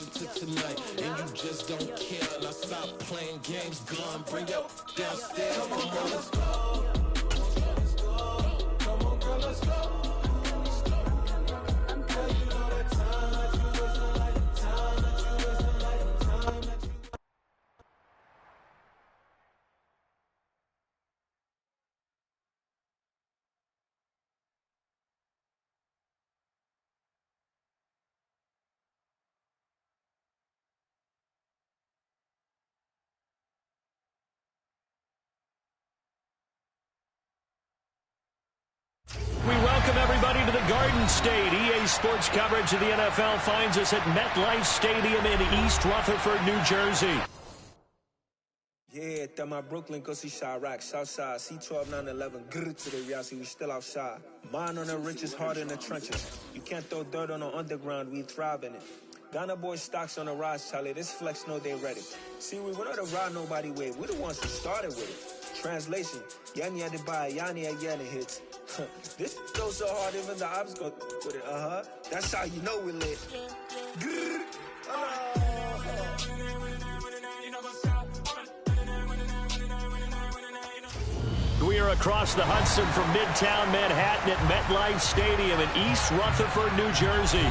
you to tonight, and you just don't care. And I stop playing games, gone. Bring your downstairs. Come on, girl, let's go. Come on, girl, let's go. We welcome everybody to the Garden State. EA Sports coverage of the NFL finds us at MetLife Stadium in East Rutherford, New Jersey. Yeah, my Brooklyn, go see Chirac, Southside, C12, 911, grrr to the Riasi, we still outside. Mine on the richest, heart in the trenches. You can't throw dirt on the underground, we thrive in it. Ghana boys stocks on the rise, Charlie, this flex know they ready. See, we're not a ride nobody with, we're the ones who started with it. Translation, Yani had to buy, Yani had Yanni hits. This goes so hard, even the ops go with it, That's how you know we lit. Grrr. We are across the Hudson from Midtown Manhattan at MetLife Stadium in East Rutherford, New Jersey.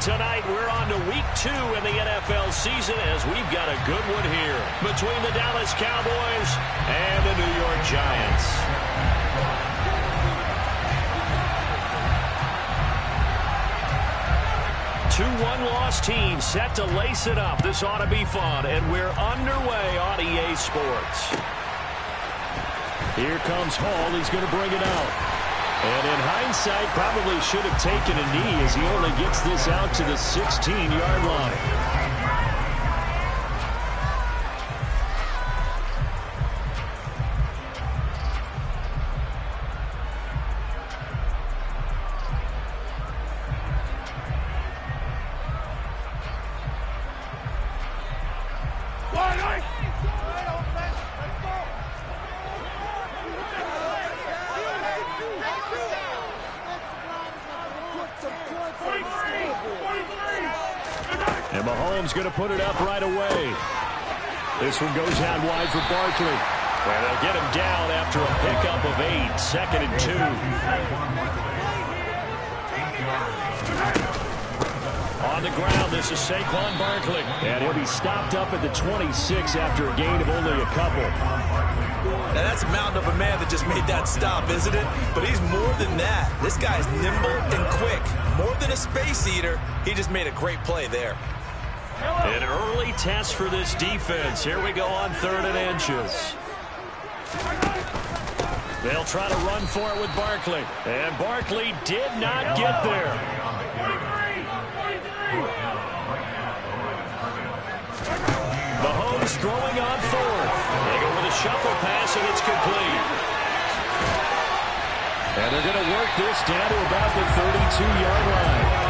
Tonight, we're on to week 2 in the NFL season as we've got a good one here between the Dallas Cowboys and the New York Giants. Two one-loss teams set to lace it up. This ought to be fun, and we're underway on EA Sports. Here comes Hall. He's going to bring it out. And in hindsight, probably should have taken a knee as he only gets this out to the 16-yard line. And Mahomes going to put it up right away. This one goes out wide for Barkley. And they'll get him down after a pickup of 8, 2nd and 2. On the ground, this is Saquon Barkley. And he'll be stopped up at the 26 after a gain of only a couple. Now that's a mountain of a man that just made that stop, isn't it? But he's more than that. This guy's nimble and quick. More than a space eater, he just made a great play there. An early test for this defense. Here we go on 3rd and inches. They'll try to run for it with Barkley. And Barkley did not get there. Mahomes throwing on 4th. They go with a shuffle pass, and it's complete. And they're going to work this down to about the 32-yard line.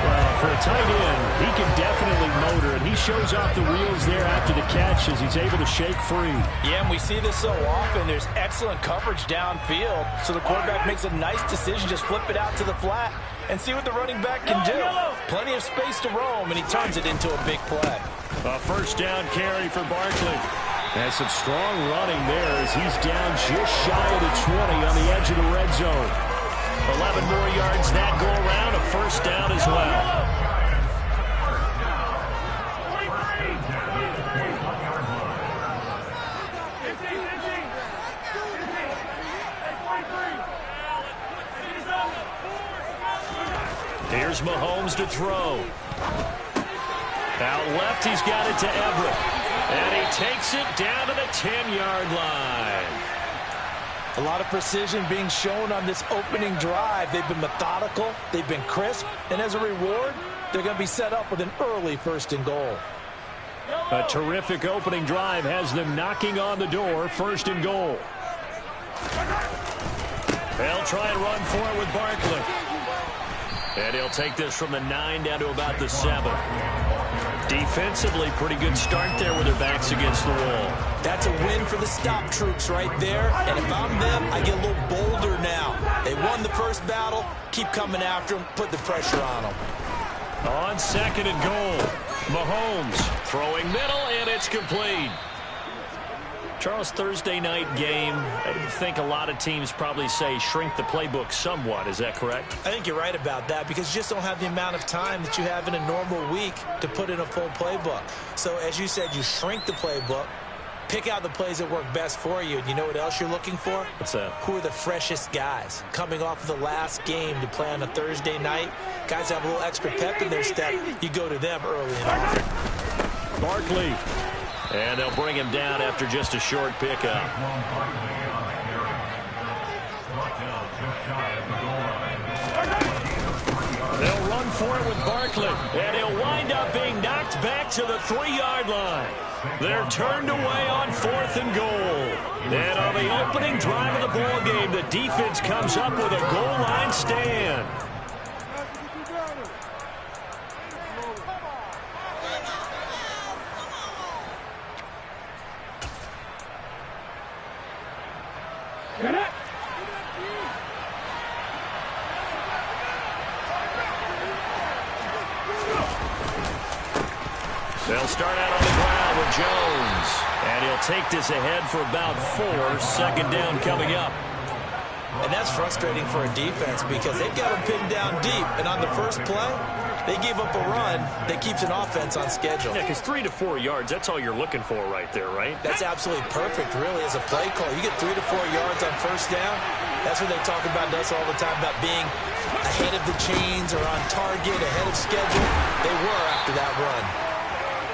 Well, for a tight end, he can definitely motor, and he shows off the wheels there after the catch as he's able to shake free. Yeah, and we see this so often. There's excellent coverage downfield, so the quarterback makes a nice decision, just flip it out to the flat and see what the running back can do. Plenty of space to roam, and he turns it into a big play. A first down carry for Barkley. And some strong running there as he's down just shy of the 20 on the edge of the red zone. 11 more yards that go around, a first down as well. Here's Mahomes to throw. Out left, he's got it to Everett. And he takes it down to the 10-yard line. A lot of precision being shown on this opening drive. They've been methodical, they've been crisp, and as a reward, they're going to be set up with an early 1st and goal. A terrific opening drive has them knocking on the door, 1st and goal. They'll try and run for it with Barkley. And he'll take this from the 9 down to about the 7. Defensively, pretty good start there with their backs against the wall. That's a win for the stop troops right there. And if I'm them, I get a little bolder now. They won the first battle. Keep coming after them. Put the pressure on them. On 2nd and goal. Mahomes throwing middle, and it's complete. Charles, Thursday night game, I think a lot of teams probably say shrink the playbook somewhat. Is that correct? I think you're right about that because you just don't have the amount of time that you have in a normal week to put in a full playbook. So, as you said, you shrink the playbook, pick out the plays that work best for you. And you know what else you're looking for? What's that? Who are the freshest guys coming off of the last game to play on a Thursday night? Guys have a little extra pep in their step. You go to them early on. Barkley. And they'll bring him down after just a short pickup. They'll run for it with Barkley. And he'll wind up being knocked back to the 3-yard line. They're turned away on 4th and goal. And on the opening drive of the ball game, the defense comes up with a goal line stand. They'll start out on the ground with Jones. And he'll take this ahead for about 4. 2nd down coming up. And that's frustrating for a defense because they've got them pinned down deep. And on the first play, they gave up a run that keeps an offense on schedule. Yeah, because 3 to 4 yards, that's all you're looking for right there, right? That's absolutely perfect, really, as a play call. You get 3 to 4 yards on first down. That's what they talk about to us all the time, about being ahead of the chains or on target, ahead of schedule. They were after that run.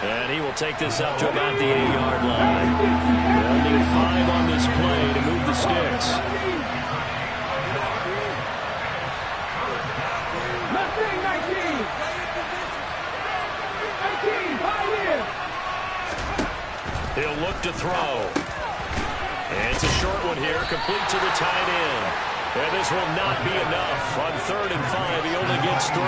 And he will take this up to about the 8-yard line. They'll need 5 on this play to move the sticks. He'll look to throw. And it's a short one here, complete to the tight end. And this will not be enough. On 3rd and 5, he only gets 3.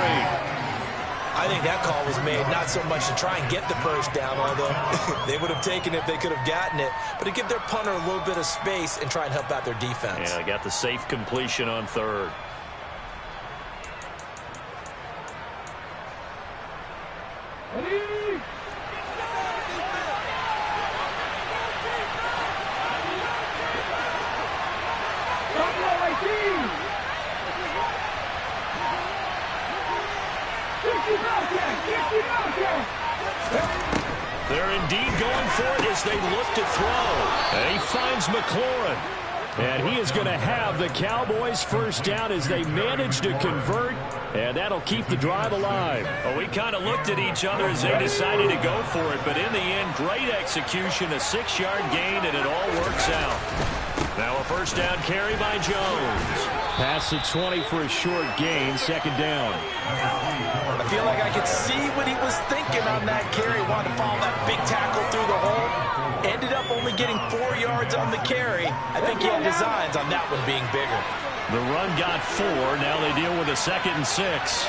I think that call was made not so much to try and get the first down, although they would have taken it if they could have gotten it, but to give their punter a little bit of space and try and help out their defense. Yeah, they got the safe completion on 3rd. They're indeed going for it as they look to throw. And he finds McLaurin. And he is going to have the Cowboys first down as they manage to convert. And that'll keep the drive alive. Well, we kind of looked at each other as they decided to go for it. But in the end, great execution, a 6-yard gain, and it all works out. Now a first down carry by Jones. Past the 20 for a short gain, 2nd down. I feel like I could see what he was thinking on that carry. Wanted to follow that big tackle through the hole. Ended up only getting 4 yards on the carry. I think he had designs on that one being bigger. The run got 4. Now they deal with a 2nd and 6.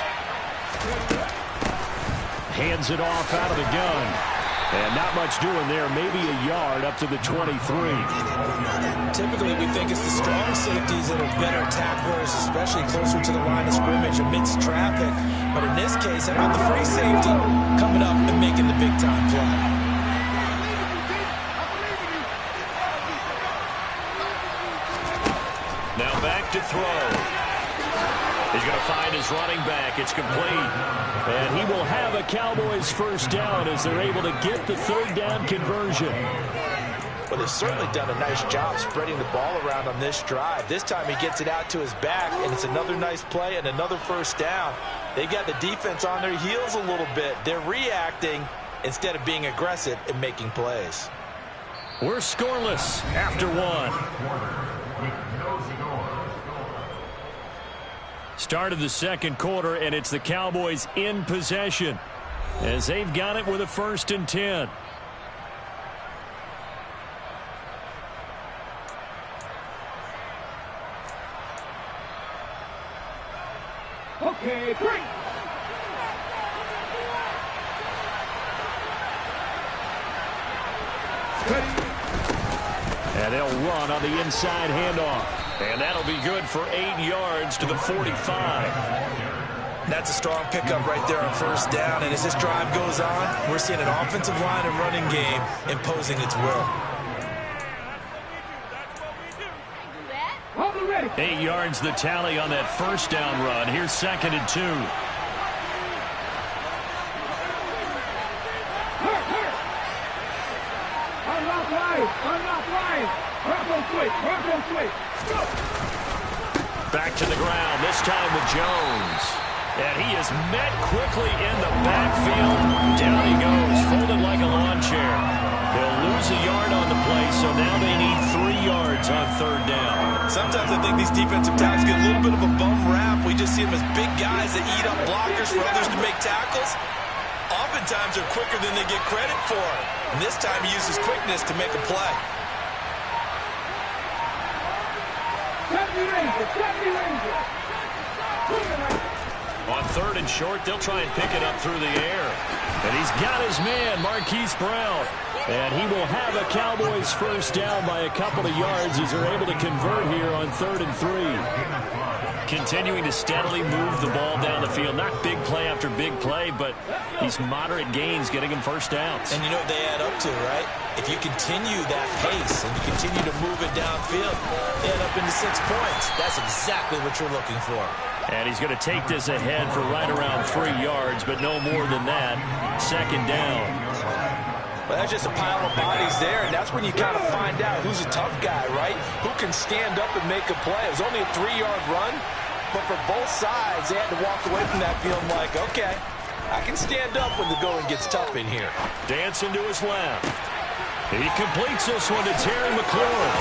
Hands it off out of the gun. And not much doing there. Maybe a yard up to the 23. Typically, we think it's the strong safeties that are better tacklers, especially closer to the line of scrimmage amidst traffic. But in this case, how about the free safety coming up and making the big-time play? Now back to throw. He's going to find his running back. It's complete. And he will have a Cowboys first down as they're able to get the 3rd down conversion. Well, they've certainly done a nice job spreading the ball around on this drive. This time he gets it out to his back, and it's another nice play and another first down. They've got the defense on their heels a little bit. They're reacting instead of being aggressive and making plays. We're scoreless after 1. Start of the 2nd quarter, and it's the Cowboys in possession as they've got it with a 1st and 10. Okay, 3. And they'll run on the inside handoff. And that'll be good for 8 yards to the 45. That's a strong pickup right there on first down. And as this drive goes on, we're seeing an offensive line and running game imposing its will. 8 yards the tally on that first down run. Here's 2nd and 2. Back to the ground, this time with Jones. And he is met quickly in the backfield. Down he goes, folded like a lawn chair. They'll lose a yard on the play, so now they need 3 yards on 3rd down. Sometimes I think these defensive tackles get a little bit of a bum rap. We just see them as big guys that eat up blockers for others to make tackles. Oftentimes they're quicker than they get credit for. And this time he uses quickness to make a play. On 3rd and short, they'll try and pick it up through the air. And he's got his man, Marquise Brown. And he will have a Cowboys first down by a couple of yards as they're able to convert here on 3rd and 3. Continuing to steadily move the ball down the field. Not big play after big play, but these moderate gains getting him first downs. And you know what they add up to, right? If you continue that pace and you continue to move it downfield, they add up into 6 points. That's exactly what you're looking for. And he's going to take this ahead for right around 3 yards, but no more than that. 2nd down. Well, that's just a pile of bodies there, and that's when you kind of find out who's a tough guy, right? Who can stand up and make a play. It was only a 3-yard run, but for both sides, they had to walk away from that feeling like, okay, I can stand up when the going gets tough in here. Dancing to his left. He completes this one to Terry McLaurin.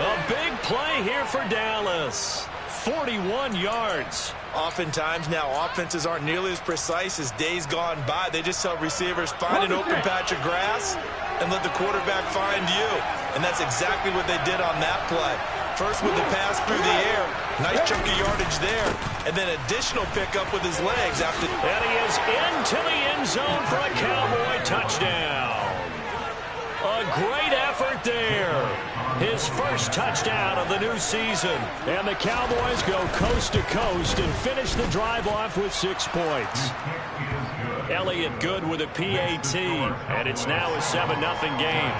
A big play here for Dallas. 41 yards. Oftentimes now offenses aren't nearly as precise as days gone by. They just tell receivers, find an open patch of grass and let the quarterback find you. And that's exactly what they did on that play. First with the pass through the air. Nice chunk of yardage there. And then additional pickup with his legs after. And he is into the end zone for a Cowboy touchdown. A great effort there. His first touchdown of the new season. And the Cowboys go coast to coast and finish the drive off with 6 points. Elliott good with a PAT. And it's now a 7-0 game.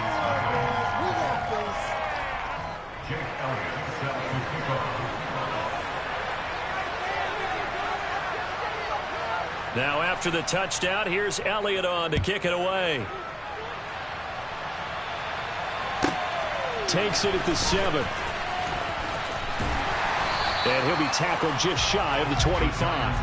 Now after the touchdown, here's Elliott on to kick it away. Takes it at the 7. And he'll be tackled just shy of the 25.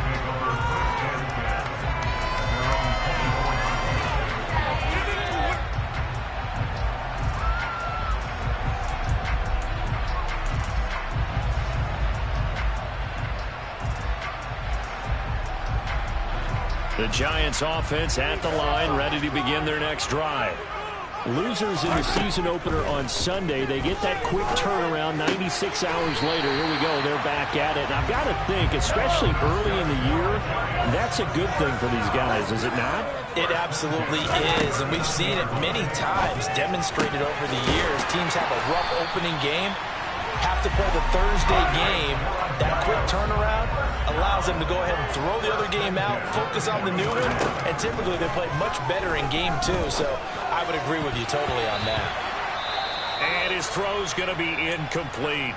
The Giants offense at the line, ready to begin their next drive. Losers in the season opener on Sunday, they get that quick turnaround 96 hours later. Here we go, they're back at it. And I've got to think, especially early in the year, that's a good thing for these guys, is it not? It absolutely is, and we've seen it many times demonstrated over the years. Teams have a rough opening game, have to play the Thursday game. That quick turnaround allows them to go ahead and throw the other game out, focus on the new one, and typically they play much better in game 2. So I would agree with you totally on that. And his throw's going to be incomplete.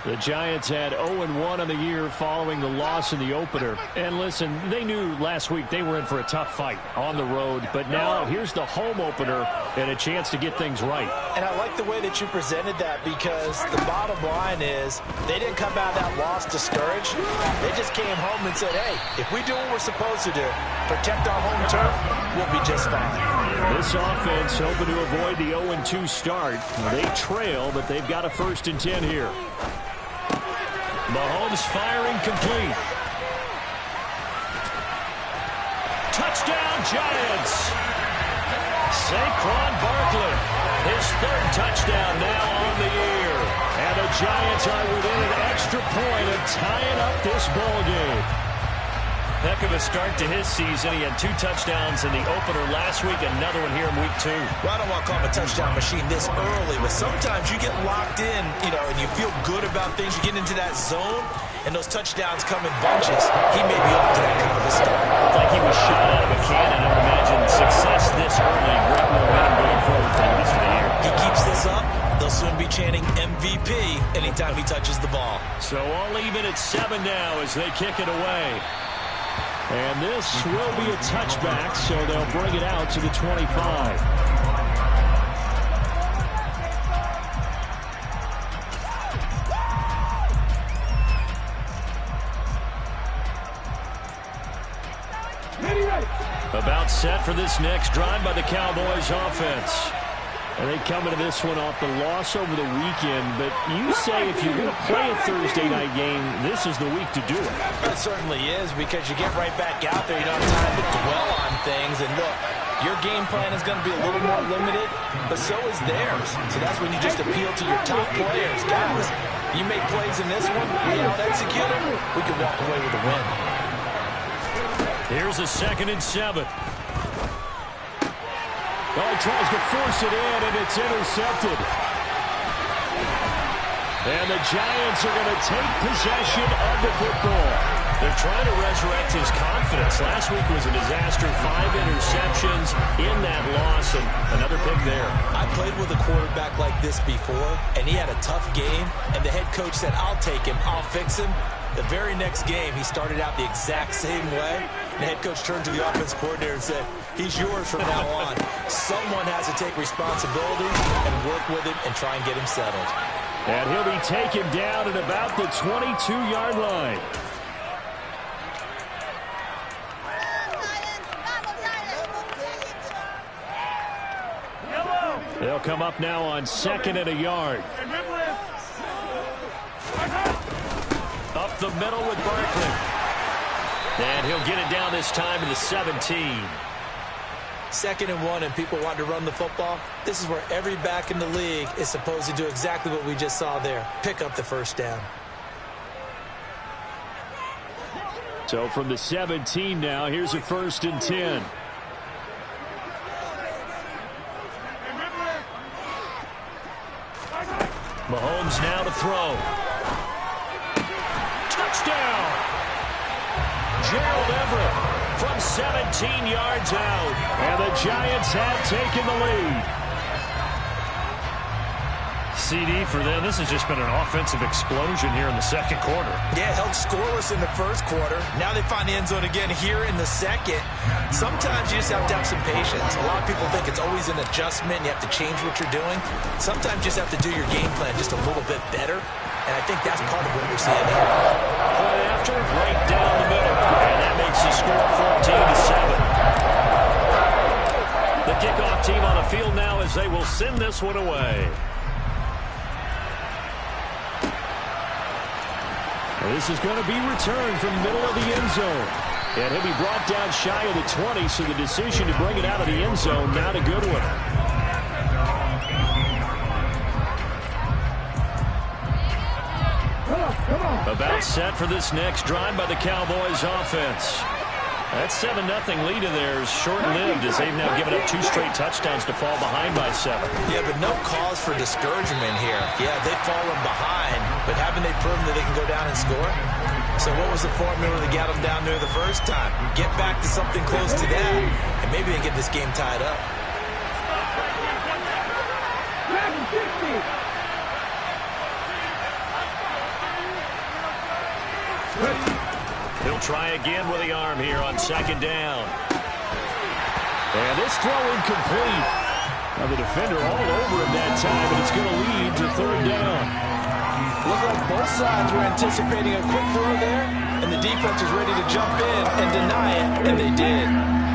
The Giants had 0-1 on the year following the loss in the opener. And listen, they knew last week they were in for a tough fight on the road. But now here's the home opener and a chance to get things right. And I like the way that you presented that, because the bottom line is they didn't come out of that loss discouraged. They just came home and said, hey, if we do what we're supposed to do, protect our home turf, we'll be just fine. This offense hoping to avoid the 0-2 start. They trail, but they've got a 1st and 10 here. Mahomes firing complete. Touchdown, Giants. Saquon Barkley, his 3rd touchdown now on the year. And the Giants are within an extra point of tying up this ball game. Heck of a start to his season. He had 2 touchdowns in the opener last week, another one here in week 2. Well, I don't want to call him a touchdown machine this early, but sometimes you get locked in, and you feel good about things. You get into that zone, and those touchdowns come in bunches. He may be up to that kind of a start. Like he was shot out of a cannon. I would imagine success this early. Great momentum going forward for the rest of the year. He keeps this up, they'll soon be chanting MVP anytime he touches the ball. So all even at 7 now as they kick it away. And this will be a touchback, so they'll bring it out to the 25. About set for this next drive by the Cowboys offense. And they come into this one off the loss over the weekend. But you say if you're going to play a Thursday night game, this is the week to do it. It certainly is, because you get right back out there. You don't have time to dwell on things. And look, your game plan is going to be a little more limited, but so is theirs. So that's when you just appeal to your top players. Guys, you make plays in this one, we out-execute them, we can walk away with a win. Here's a 2nd and 7. Well, he tries to force it in, and it's intercepted. And the Giants are going to take possession of the football. They're trying to resurrect his confidence. Last week was a disaster. 5 interceptions in that loss, and another pick there. I played with a quarterback like this before, and he had a tough game, and the head coach said, I'll take him, I'll fix him. The very next game, he started out the exact same way. The head coach turned to the offense coordinator and said, he's yours from now on. Someone has to take responsibility and work with him and try and get him settled. And he'll be taken down at about the 22-yard line. They'll come up now on 2nd and a yard. Up the middle with Barkley. And he'll get it down this time to the 17. 2nd and 1, and people want to run the football. This is where every back in the league is supposed to do exactly what we just saw there. Pick up the first down. So from the 17 now, here's a 1st and 10. Mahomes now to throw. Touchdown! Gerald Everett from 17 yards out. And the Giants have taken the lead. CD for them. This has just been an offensive explosion here in the 2nd quarter. Yeah, held scoreless in the 1st quarter. Now they find the end zone again here in the 2nd. Sometimes you just have to have some patience. A lot of people think it's always an adjustment. You have to change what you're doing. Sometimes you just have to do your game plan just a little bit better. And I think that's part of what we're seeing here. Point after, right down the middle. And that makes the score 14-7. The kickoff team on the field now as they will send this one away. And this is going to be returned from the middle of the end zone. And he'll be brought down shy of the 20, so the decision to bring it out of the end zone, not a good one. About set for this next drive by the Cowboys offense. That 7-0 lead of theirs short-lived as they've now given up 2 straight touchdowns to fall behind by 7. Yeah, but no cause for discouragement here. Yeah, they've fallen behind, but haven't they proven that they can go down and score? So what was the formula that got them down there the first time? Get back to something close to that, and maybe they get this game tied up. He'll try again with the arm here on 2nd down. And this throw incomplete. Now the defender all over him that time, and it's going to lead to 3rd down. Looked like both sides were anticipating a quick throw there, and the defense was ready to jump in and deny it, and they did.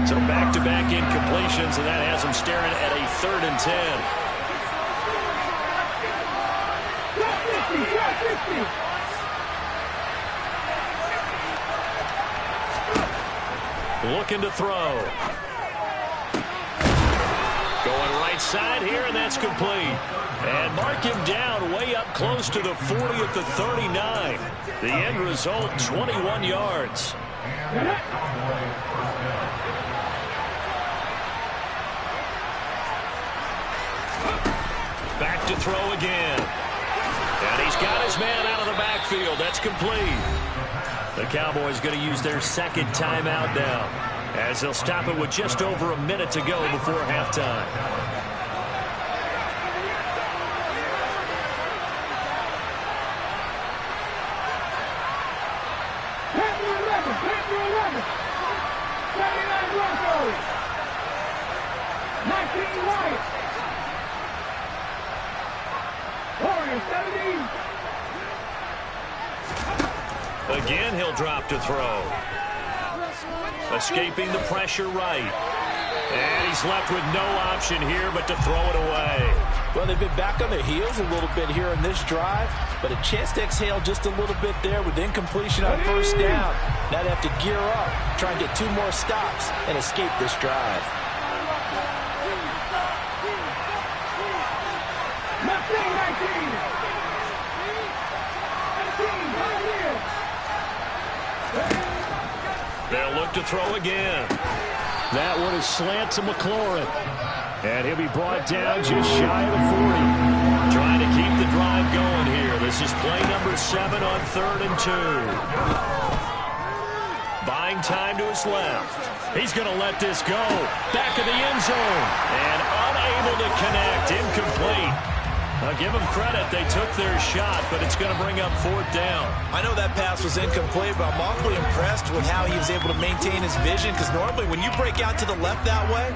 So back-to-back incompletions, and that has them staring at a 3rd and 10. Looking to throw. Going right side here, and that's complete. And mark him down way up close to the 40 at the 39. The end result, 21 yards. Back to throw again. And he's got his man out of the backfield. That's complete. The Cowboys going to use their second timeout now, as they'll stop it with just over a minute to go before halftime. Again, he'll drop to throw. Escaping the pressure right. And he's left with no option here but to throw it away. Well, they've been back on their heels a little bit here in this drive, but a chance to exhale just a little bit there with incompletion on first down. Now they have to gear up, try and get 2 more stops, and escape this drive. They'll look to throw again. That one is slant to McLaurin. And he'll be brought down just shy of the 40. Trying to keep the drive going here. This is play number 7 on 3rd and 2. Buying time to his left. He's going to let this go. Back of the end zone. And unable to connect. Incomplete. I'll give them credit. They took their shot, but it's going to bring up 4th down. I know that pass was incomplete, but I'm awfully impressed with how he was able to maintain his vision, because normally when you break out to the left that way,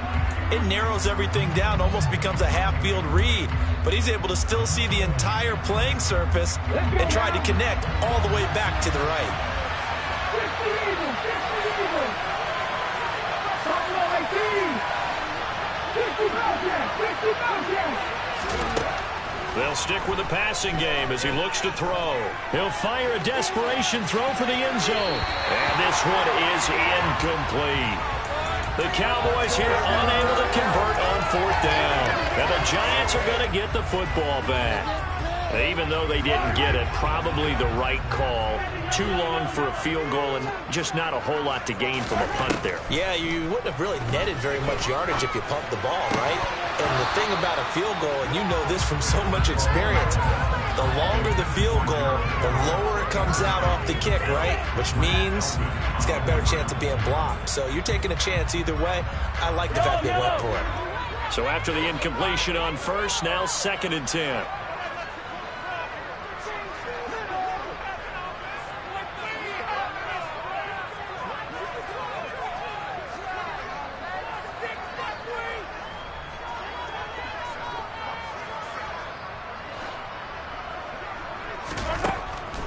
it narrows everything down, almost becomes a half-field read. But he's able to still see the entire playing surface and try to connect all the way back to the right. They'll stick with the passing game as he looks to throw. He'll fire a desperation throw for the end zone. And this one is incomplete. The Cowboys here unable to convert on 4th down. And the Giants are going to get the football back. Even though they didn't get it, probably the right call. Too long for a field goal and just not a whole lot to gain from a punt there. Yeah, you wouldn't have really netted very much yardage if you pumped the ball, right? And the thing about a field goal, and you know this from so much experience, the longer the field goal, the lower it comes out off the kick, right? Which means it's got a better chance of being blocked. So you're taking a chance either way. I like the fact they went for it. So after the incompletion on first, now 2nd and 10.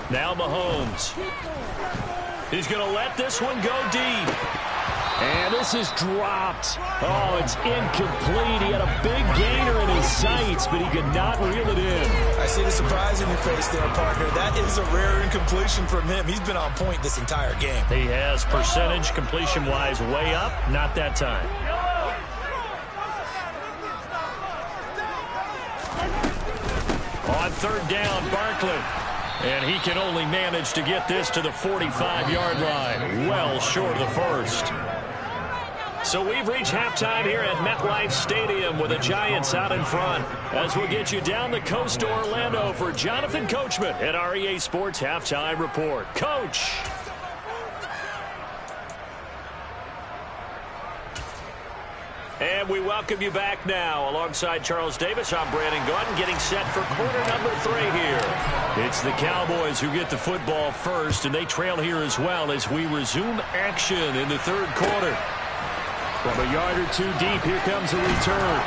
Now Mahomes. He's going to let this one go deep. And this is dropped. Oh, it's incomplete. He had a big gainer in his sights, but he could not reel it in. I see the surprise in your face there, partner. That is a rare incompletion from him. He's been on point this entire game. He has percentage completion-wise way up. Not that time. On 3rd down, Barkley. And he can only manage to get this to the 45-yard line. Well short of the first. So we've reached halftime here at MetLife Stadium with the Giants out in front. As we'll get you down the coast to Orlando for Jonathan Coachman at our EA Sports Halftime Report. Coach. And we welcome you back now. Alongside Charles Davis, I'm Brandon Gaudin, getting set for quarter number 3 here. It's the Cowboys who get the football first, and they trail here as well as we resume action in the 3rd quarter. From a yard or 2 deep, here comes a return.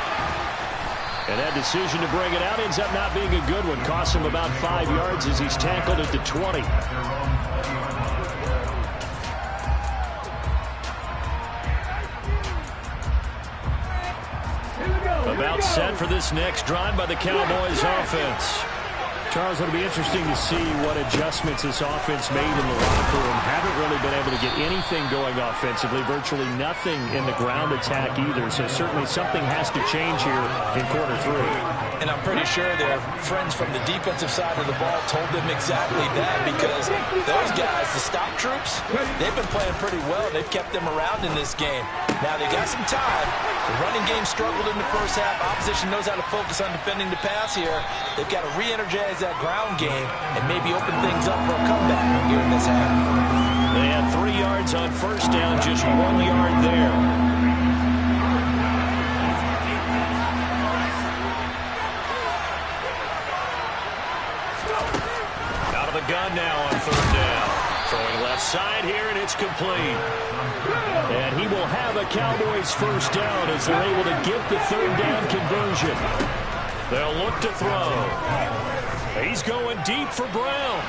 And that decision to bring it out ends up not being a good one. Costs him about 5 yards as he's tackled at the 20. About set for this next drive by the Cowboys offense. Charles, it'll be interesting to see what adjustments this offense made in the locker room. Haven't really been able to get anything going offensively, virtually nothing in the ground attack either. So certainly something has to change here in quarter 3. And I'm pretty sure their friends from the defensive side of the ball told them exactly that, because those guys, the stop troops, they've been playing pretty well. They've kept them around in this game. Now they got some time. The running game struggled in the first half. Opposition knows how to focus on defending the pass here. They've got to re-energize that ground game and maybe open things up for a comeback here in this half. They had 3 yards on first down, just 1 yard there. Out of the gun now on 3rd down. Throwing left side here, and it's complete. And he will have a Cowboys first down as they're able to get the 3rd down conversion. They'll look to throw. He's going deep for Brown.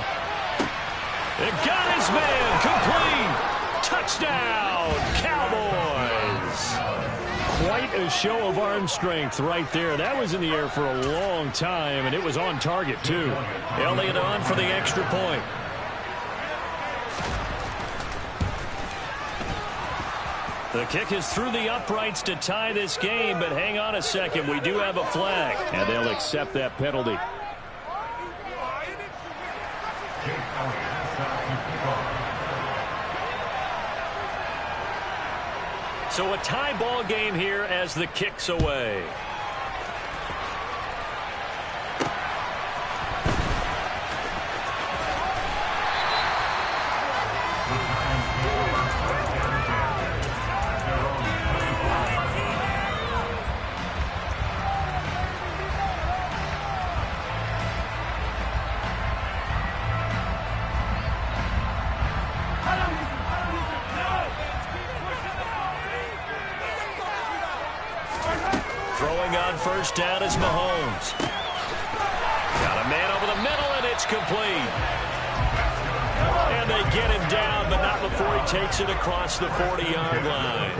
They got his man. Complete. Touchdown, Cowboys. Quite a show of arm strength right there. That was in the air for a long time, and it was on target, too. Elliott on for the extra point. The kick is through the uprights to tie this game, but hang on a second. We do have a flag, and they'll accept that penalty. So a tie ball game here as the kick's away. Throwing on first down is Mahomes. Got a man over the middle, and it's complete. And they get him down, but not before he takes it across the 40-yard line.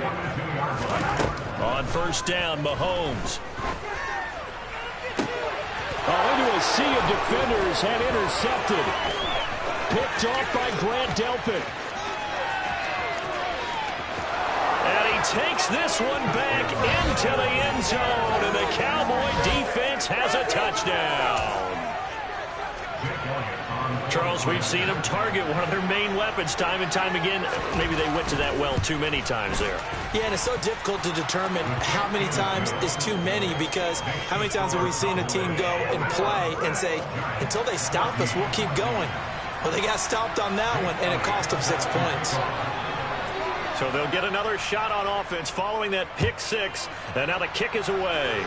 On first down, Mahomes. Into a sea of defenders and intercepted. Picked off by Grant Delpit. Takes this one back into the end zone, and the Cowboy defense has a touchdown. Charles, we've seen them target one of their main weapons time and time again. Maybe they went to that well too many times there. Yeah, and it's so difficult to determine how many times is too many, because how many times have we seen a team go and play and say, until they stop us, we'll keep going. Well, they got stopped on that one, and it cost them 6 points. So they'll get another shot on offense following that pick 6, and now the kick is away.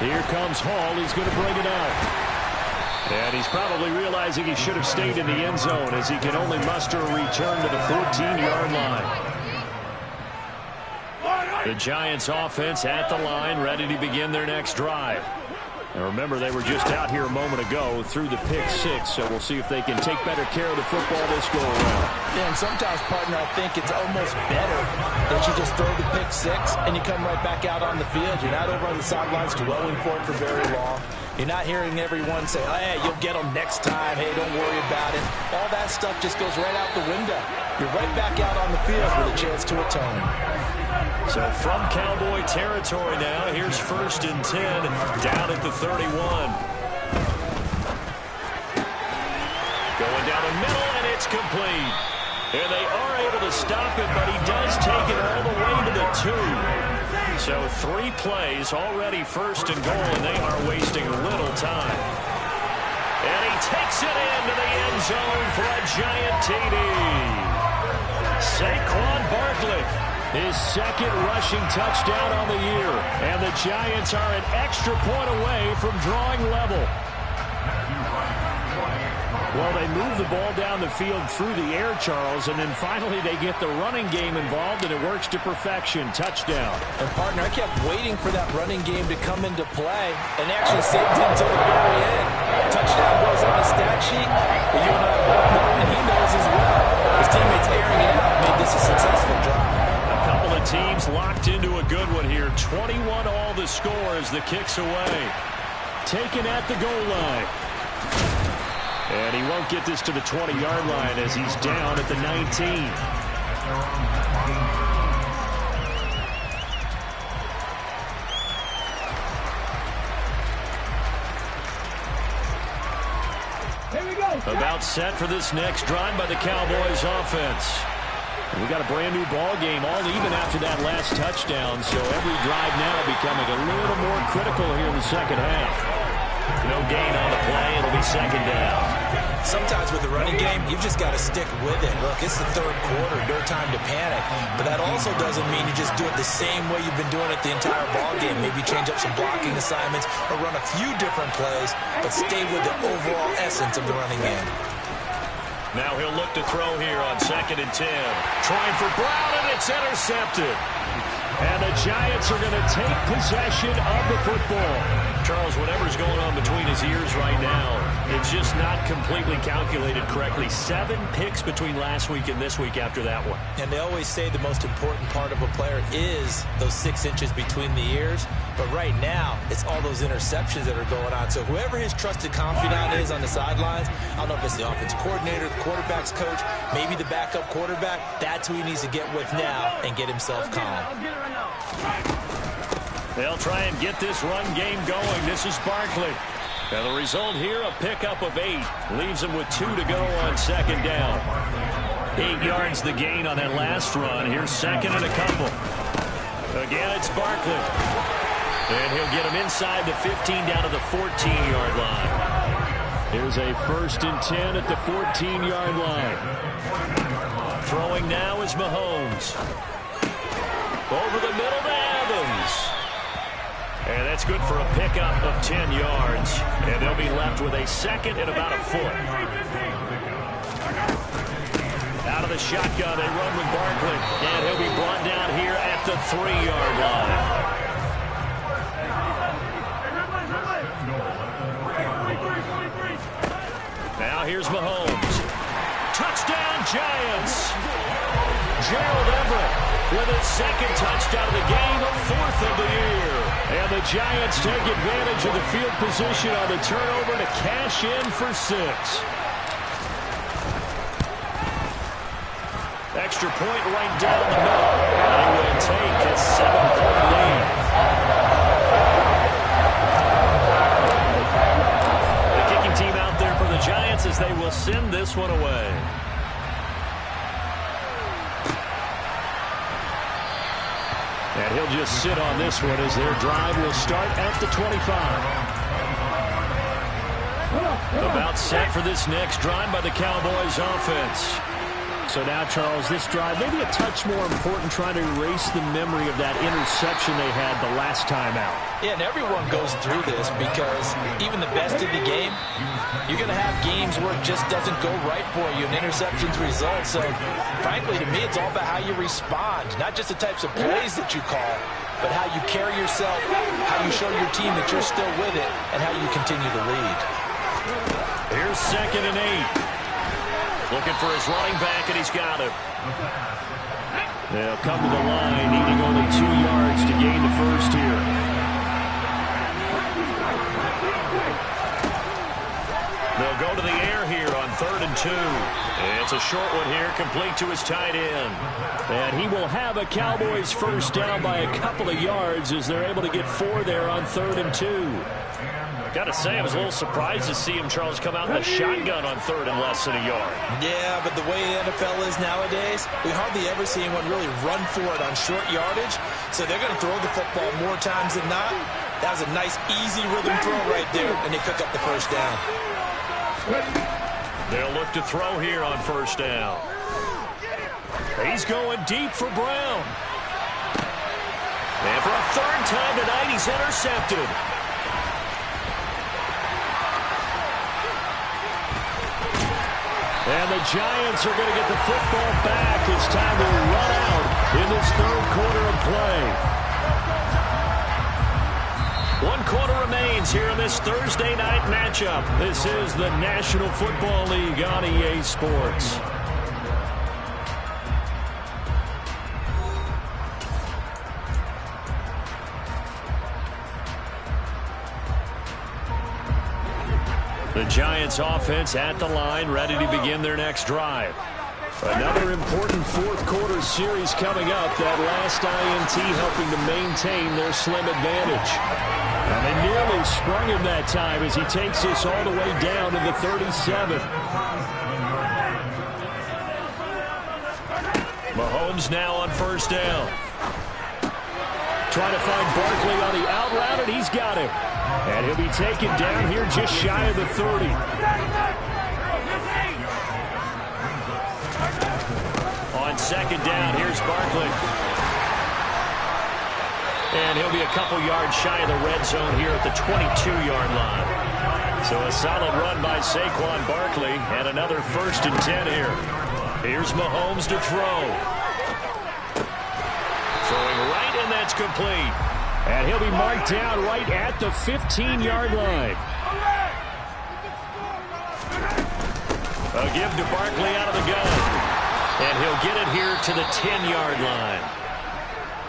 Here comes Hall. He's going to bring it out. And he's probably realizing he should have stayed in the end zone, as he can only muster a return to the 14-yard line. The Giants offense at the line, ready to begin their next drive. And remember, they were just out here a moment ago through the pick 6, so we'll see if they can take better care of the football this go around. Yeah, and sometimes, partner, I think it's almost better that you just throw the pick 6 and you come right back out on the field. You're not over on the sidelines dwelling for it for very long. You're not hearing everyone say, oh, hey, you'll get them next time. Hey, don't worry about it. All that stuff just goes right out the window. You're right back out on the field with a chance to atone. So from Cowboy territory now, here's 1st and 10 down at the 31. Going down the middle, and it's complete. And they are able to stop it, but he does take it all the way to the 2. So 3 plays, already 1st and goal, and they are wasting little time. And he takes it into the end zone for a giant TD. Saquon Barkley, his 2nd rushing touchdown on the year. And the Giants are an extra point away from drawing level. Well, they move the ball down the field through the air, Charles, and then finally they get the running game involved, and it works to perfection. Touchdown. And, partner, I kept waiting for that running game to come into play, and actually saved him until the very end. Touchdown goes on the stat sheet, but you and I both know, and he knows as well. His teammates airing it out made this a successful drive. A couple of teams locked into a good one here. 21 all the score as the kick's away. taken at the goal line. And he won't get this to the 20-yard line as he's down at the 19. About set for this next drive by the Cowboys offense. We got a brand new ball game, all even after that last touchdown, so every drive now becoming a little more critical here in the second half. No gain on the play. It'll be second down. Sometimes with the running game, you've just got to stick with it. Look, it's the third quarter, no time to panic. But that also doesn't mean you just do it the same way you've been doing it the entire ball game. Maybe change up some blocking assignments or run a few different plays, but stay with the overall essence of the running game. Now he'll look to throw here on 2nd and 10. Trying for Brown, and it's intercepted. And the Giants are going to take possession of the football. Charles, whatever's going on between his ears right now, it's just not completely calculated correctly. 7 picks between last week and this week after that one. And they always say the most important part of a player is those 6 inches between the ears. But right now, it's all those interceptions that are going on. So whoever his trusted confidant is on the sidelines, I don't know if it's the offense coordinator, the quarterback's coach, maybe the backup quarterback, that's who he needs to get with now and get himself calm. They'll try and get this run game going. This is Barkley. Now the result here, a pickup of 8. Leaves him with 2 to go on 2nd down. 8 yards the gain on that last run. Here's 2nd and a couple. Again, it's Barkley. And he'll get him inside the 15 down to the 14-yard line. Here's a 1st and 10 at the 14-yard line. Throwing now is Mahomes. Over the middle to Evans. And that's good for a pickup of 10 yards. And they'll be left with a 2nd and about a foot. Out of the shotgun, they run with Barkley. And he'll be brought down here at the 3-yard line. Now here's Mahomes. Touchdown, Giants. Gerald Everett with his 2nd touchdown of the game, 4th of the year. And the Giants take advantage of the field position on the turnover to cash in for 6. Extra point right down the middle. And they will take a 7-point lead. The kicking team out there for the Giants as they will send this one away. And he'll just sit on this one as their drive will start at the 25. About set for this next drive by the Cowboys offense. So now, Charles, this drive maybe a touch more important, trying to erase the memory of that interception they had the last time out. Yeah, and everyone goes through this because even the best in the game, you're going to have games where it just doesn't go right for you, and interceptions result. So, frankly, to me, it's all about how you respond, not just the types of plays that you call, but how you carry yourself, how you show your team that you're still with it, and how you continue to lead. Here's 2nd and 8. Looking for his running back, and he's got him. They'll come to the line, needing only 2 yards to gain the first here. They'll go to the air here on 3rd and 2. It's a short one here, complete to his tight end. And he will have a Cowboys first down by a couple of yards as they're able to get 4 there on 3rd and 2. Got to say, I was a little surprised to see him, Charles, come out in a shotgun on 3rd and less than a yard. Yeah, but the way the NFL is nowadays, we hardly ever see anyone really run for it on short yardage. So they're going to throw the football more times than not. That was a nice, easy rhythm throw right there, and they pick up the first down. They'll look to throw here on 1st down. He's going deep for Brown. And for a 3rd time tonight, he's intercepted. And the Giants are going to get the football back. It's time to run out in this 3rd quarter of play. 1 quarter remains here in this Thursday night matchup. This is the National Football League on EA Sports. The Giants offense at the line, ready to begin their next drive. Another important fourth quarter series coming up. That last INT helping to maintain their slim advantage. And they nearly sprung him that time as he takes this all the way down to the 37. Mahomes now on first down. Trying to find Barkley on the out route, and he's got him. And he'll be taken down here just shy of the 30. On second down, here's Barkley. And he'll be a couple yards shy of the red zone here at the 22-yard line. So a solid run by Saquon Barkley, and another 1st and 10 here. Here's Mahomes to throw. Throwing right, and that's complete. And he'll be marked down right at the 15-yard line. A give to Barkley out of the gun. And he'll get it here to the 10-yard line.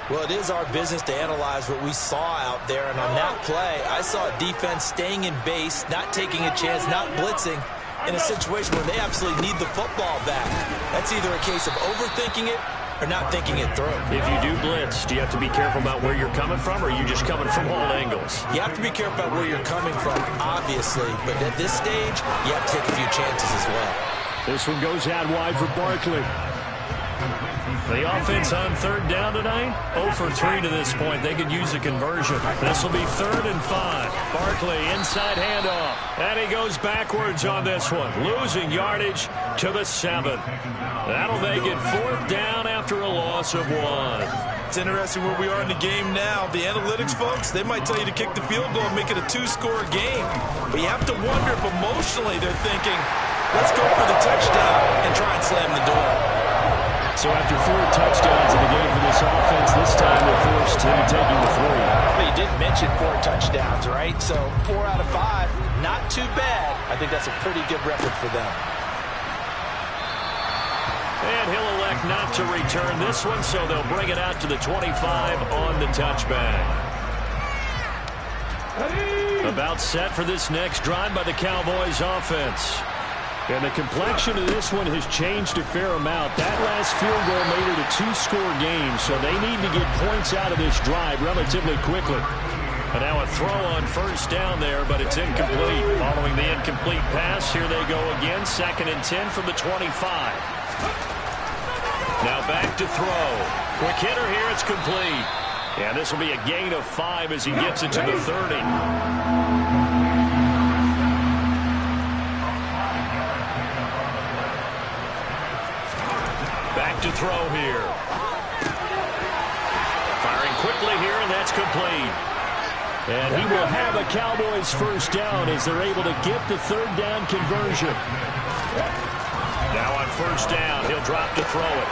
Well, it is our business to analyze what we saw out there. And on that play, I saw a defense staying in base, not taking a chance, not blitzing in a situation where they absolutely need the football back. That's either a case of overthinking it or not thinking it through. If you do blitz, do you have to be careful about where you're coming from, or are you just coming from all angles? You have to be careful about where you're coming from, obviously. But at this stage, you have to take a few chances as well. This one goes out wide for Barkley. The offense on third down tonight, 0 for 3 to this point. They could use a conversion. This will be 3rd and 5. Barkley, inside handoff. And he goes backwards on this one, losing yardage to the 7. That'll make it 4th down after a loss of 1. It's interesting where we are in the game now. The analytics folks, they might tell you to kick the field goal and make it a 2-score game. But you have to wonder if emotionally they're thinking, let's go for the touchdown and try and slam the door. So after 4 touchdowns in the game for this offense, this time they're forced into taking the 3. Well, you did mention 4 touchdowns, right? So 4 out of 5, not too bad. I think that's a pretty good record for them. And he'll elect not to return this one, so they'll bring it out to the 25 on the touchback. About set for this next drive by the Cowboys offense. And the complexion of this one has changed a fair amount. That last field goal made it a 2-score game, so they need to get points out of this drive relatively quickly. And now a throw on first down there, but it's incomplete. Following the incomplete pass, here they go again. 2nd and 10 from the 25. Now back to throw. Quick hitter here, it's complete. And this will be a gain of 5 as he gets it to the 30. Back to throw here. Firing quickly here, and that's complete. And he will have a Cowboys first down as they're able to get the 3rd down conversion. Now on first down, he'll drop to throw it.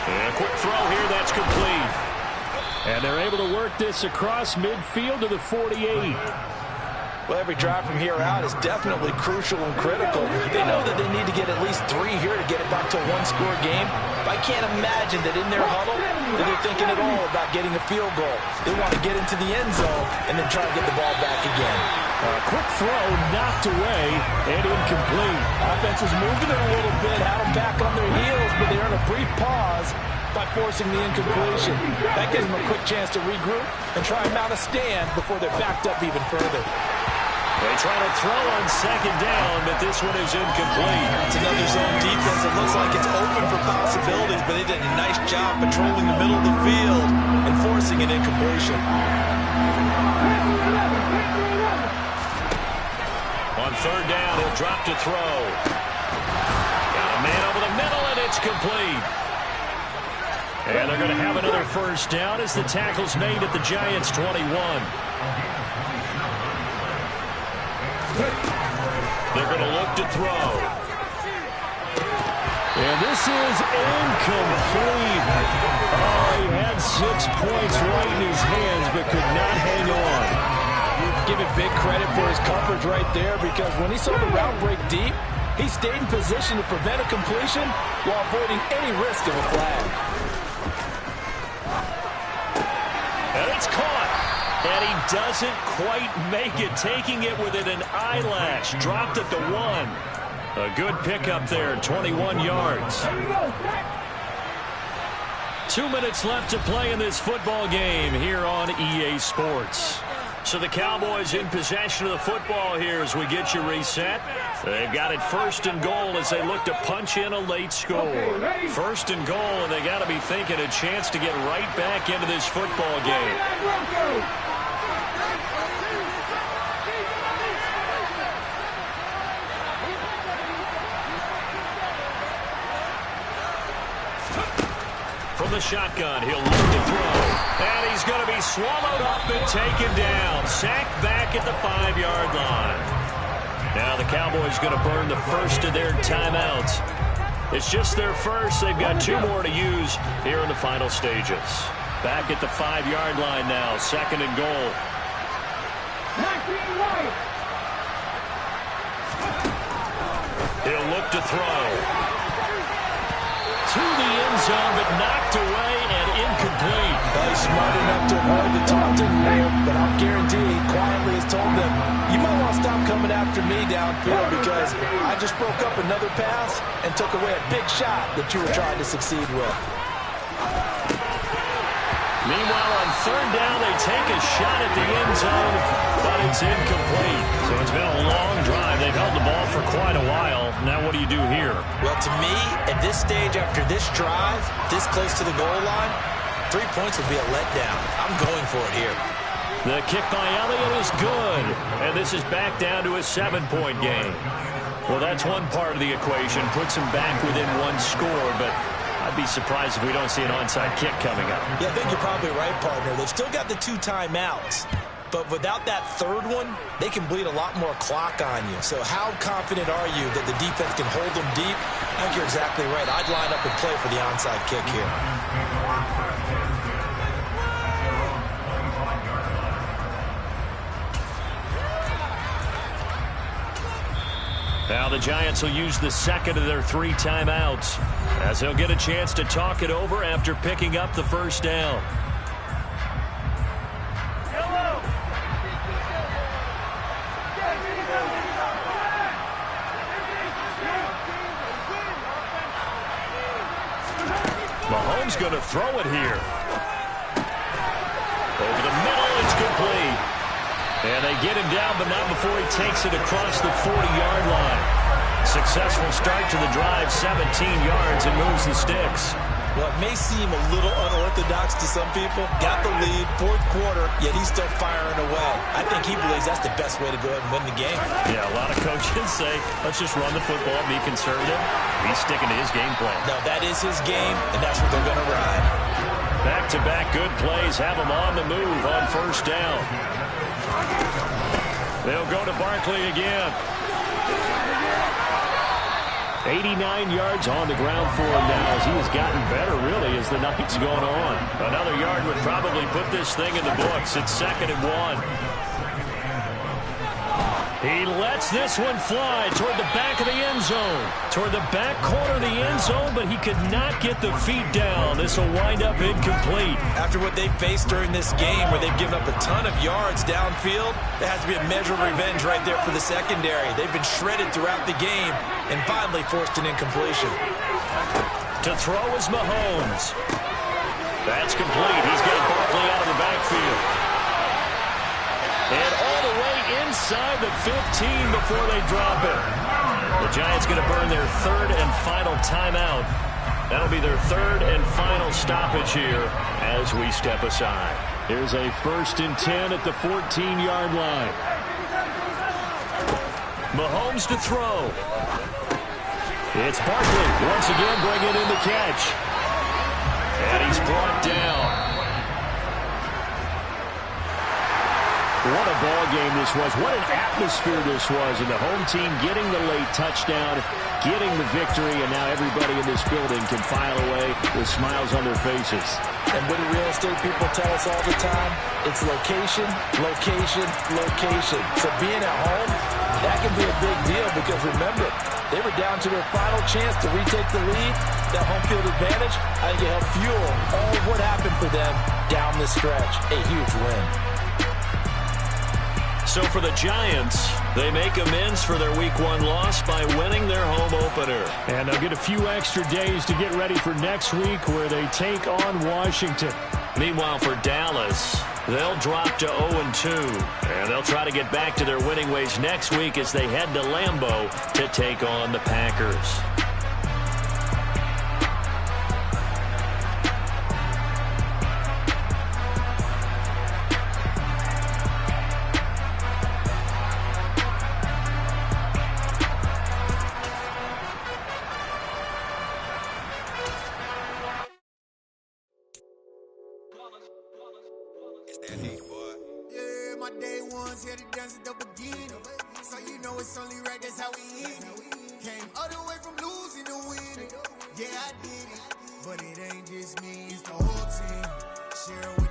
And a quick throw here, that's complete. And they're able to work this across midfield to the 48. Well, every drive from here out is definitely crucial and critical. They know that they need to get at least 3 here to get it back to a 1-score game. But I can't imagine that in their huddle that they're thinking at all about getting a field goal. They want to get into the end zone and then try to get the ball back again. Quick throw knocked away and incomplete. Offense was moving it a little bit, had them back on their heels, but they earned a brief pause by forcing the incompletion. That gives them a quick chance to regroup and try and mount a stand before they're backed up even further. They try to throw on second down, but this one is incomplete. It's another zone defense. It looks like it's open for possibilities, but they did a nice job patrolling the middle of the field and forcing an incompletion. On third down, he'll drop to throw. Got a man over the middle, and it's complete. And they're going to have another first down as the tackle's made at the Giants' 21. They're going to look to throw. And this is incomplete. Oh, he had 6 points right in his hands, but could not hang on. Give it big credit for his coverage right there, because when he saw the route break deep, he stayed in position to prevent a completion while avoiding any risk of a flag. And it's caught. And he doesn't quite make it, taking it within an eyelash. Dropped at the 1. A good pickup there, 21 yards. 2 minutes left to play in this football game here on EA Sports. So the Cowboys in possession of the football here as we get you reset. They've got it 1st and goal as they look to punch in a late score. 1st and goal, and they got to be thinking a chance to get right back into this football game. From the shotgun, he'll look to throw. And he's going to be swallowed up and taken down. Sacked back at the 5-yard line. Now the Cowboys going to burn the first of their timeouts. It's just their first. They've got 2 more to use here in the final stages. Back at the 5-yard line now. 2nd and goal. He'll look to throw. To the end zone, but knocked away and incomplete. He's smart enough to avoid the taunting rule, but I'll guarantee he quietly has told them, you might want to stop coming after me downfield because I just broke up another pass and took away a big shot that you were trying to succeed with. Meanwhile, on 3rd down, they take a shot at the end zone, but it's incomplete. So it's been a long drive. They've held the ball for quite a while. Now what do you do here? Well, to me, at this stage after this drive, this close to the goal line, 3 points would be a letdown. I'm going for it here. The kick by Elliott is good. And this is back down to a 7-point game. Well, that's one part of the equation. Puts him back within 1 score, but I'd be surprised if we don't see an onside kick coming up. Yeah, I think you're probably right, partner. They've still got the 2 timeouts. But without that 3rd one, they can bleed a lot more clock on you. So how confident are you that the defense can hold them deep? I think you're exactly right. I'd line up and play for the onside kick here. Now the Giants will use the 2nd of their 3 timeouts as they'll get a chance to talk it over after picking up the 1st down. Mahomes going to throw it here. Over the middle, it's complete. And they get him down, but not before he takes it across the 40-yard line. Successful start to the drive, 17 yards, and moves the sticks. Well, it may seem a little unorthodox to some people. Got the lead, 4th quarter, yet he's still firing away. I think he believes that's the best way to go ahead and win the game. Yeah, a lot of coaches say, let's just run the football, be conservative. He's sticking to his game plan. No, that is his game, and that's what they're going to ride. Back-to-back good plays have him on the move on 1st down. They'll go to Barkley again. 89 yards on the ground for him now as he has gotten better, really, as the night's going on. Another yard would probably put this thing in the books. It's 2nd and 1. He lets this one fly toward the back of the end zone. Toward the back corner of the end zone, but he could not get the feet down. This will wind up incomplete. After what they faced during this game where they've given up a ton of yards downfield, there has to be a measure of revenge right there for the secondary. They've been shredded throughout the game and finally forced an incompletion. To throw is Mahomes. That's complete. He's got Barkley out of the backfield. And all the way inside the 15 before they drop it. The Giants going to burn their 3rd and final timeout. That'll be their 3rd and final stoppage here as we step aside. Here's a 1st and 10 at the 14-yard line. Mahomes to throw. It's Barkley once again bringing in the catch. And he's brought down. What a ball game this was. What an atmosphere this was. And the home team getting the late touchdown, getting the victory, and now everybody in this building can file away with smiles on their faces. And what do real estate people tell us all the time? It's location, location, location. So being at home, that can be a big deal because remember, they were down to their final chance to retake the lead. That home field advantage, I think it helped fuel all of what happened for them down the stretch. A huge win. So for the Giants, they make amends for their Week 1 loss by winning their home opener. And they'll get a few extra days to get ready for next week where they take on Washington. Meanwhile, for Dallas, they'll drop to 0-2. And they'll try to get back to their winning ways next week as they head to Lambeau to take on the Packers. Yeah, my day ones here to dance at the beginning. So you know it's only right, that's how we end it. Came all the way from losing to winning. Yeah, I did it. But it ain't just me, it's the whole team. Share